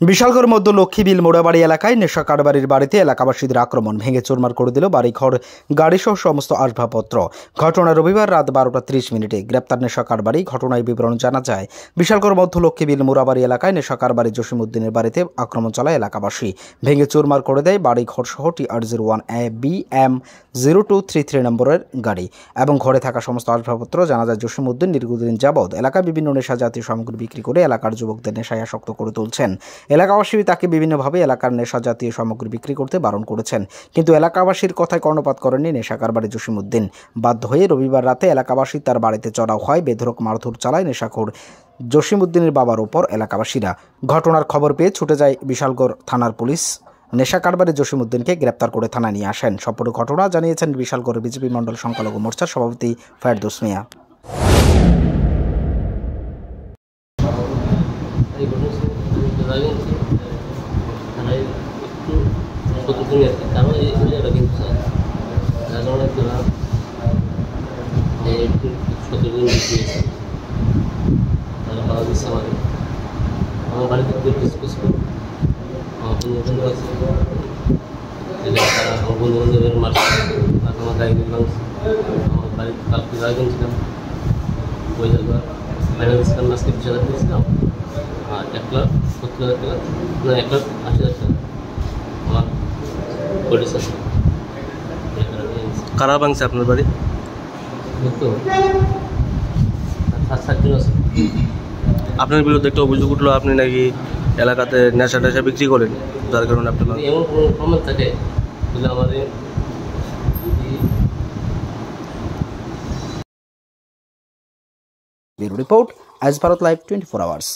বিশালগড় মধ্য লক্ষ্মীবিল মোড়াবাড়ি এলাকায় নেশা কারবারির বাড়িতে এলাকাবাসীদের আক্রমণ ভেঙে চুরমার করে দিল বাড়িঘর গাড়িসহ সমস্ত আসবাবপত্র। ঘটনা রবিবার রাত 12:30 গ্রেপ্তার নেশা কারবারি। ঘটনায় বিবরণ জানা যায়, বিশালগড় মধ্য লক্ষ্মীবিল মোড়াবাড়ি এলাকায় নেশা কারবারি জসিমউদ্দিনের বাড়িতে আক্রমণ চালায় এলাকাবাসী। ভেঙে চুরমার করে দেয় বাড়িঘর সহ TR01BM 0233 নম্বরের গাড়ি এবং ঘরে থাকা সমস্ত আসবাবপত্র। জানা যায়, জসিমউদ্দিন দীর্ঘদিন যাবৎ এলাকায় বিভিন্ন নেশা জাতীয় সামগ্রী বিক্রি করে এলাকার যুবকদের নেশায় আসক্ত করে তুলছেন। এলাকাবাসী তাকে বিভিন্নভাবে এলাকার নেশা জাতীয় সামগ্রী বিক্রি করতে বারণ করেছেন, কিন্তু এলাকাবাসীর কথায় কর্ণপাত করেননি নেশা কারবারি জসিমউদ্দিন। বাধ্য হয়ে রবিবার রাতে এলাকাবাসী তার বাড়িতে চড়াও হয়। বেধড়ক মারধর চালায় নেশাখোর জসিমউদ্দিনের বাবার উপর এলাকাবাসীরা। ঘটনার খবর পেয়ে ছুটে যায় বিশালগড় থানার পুলিশ। নেশা কারবারি জসিমউদ্দিনকে গ্রেপ্তার করে থানায় নিয়ে আসেন। সম্পূর্ণ ঘটনা জানিয়েছেন বিশালগড় বিজেপি মণ্ডল সংখ্যালঘু মোর্চার সভাপতি ফেরদৌস মিয়া। কারণ এই জায়গাটা কিন্তু একটু সতর্ক দিয়েছে, তারা ভাড়া দিচ্ছে আমাদের। আমার বাড়িতে কিছু আমার বন্ধু আছে, তারা আমার বন্ধু বান্ধবের মার্কেট আমার গাড়ি দিলাম। আমার বাড়িতে কালকে গাড়ি কিনছিলাম, ওই জায়গা ফাইনাল দিয়েছিলাম, আজকে 20,000 দিয়েছিলাম। আর 1,70,000 টাকা, না 1,80,000 টাকা আমার পড়েছে। কারা ভাঙছে আপনার বাড়ি? তো 7-8 আছে। আপনার বিরুদ্ধে একটা অভিযোগ উঠলো, আপনি নাকি এলাকাতে নেশা টেশা বিক্রি করেন, যার কারণে আপনি এমন কোনো প্রমাণ থাকে তাহলে আমাদের রিপোর্ট আজ ভারত লাইভ 24 আওয়ার্স।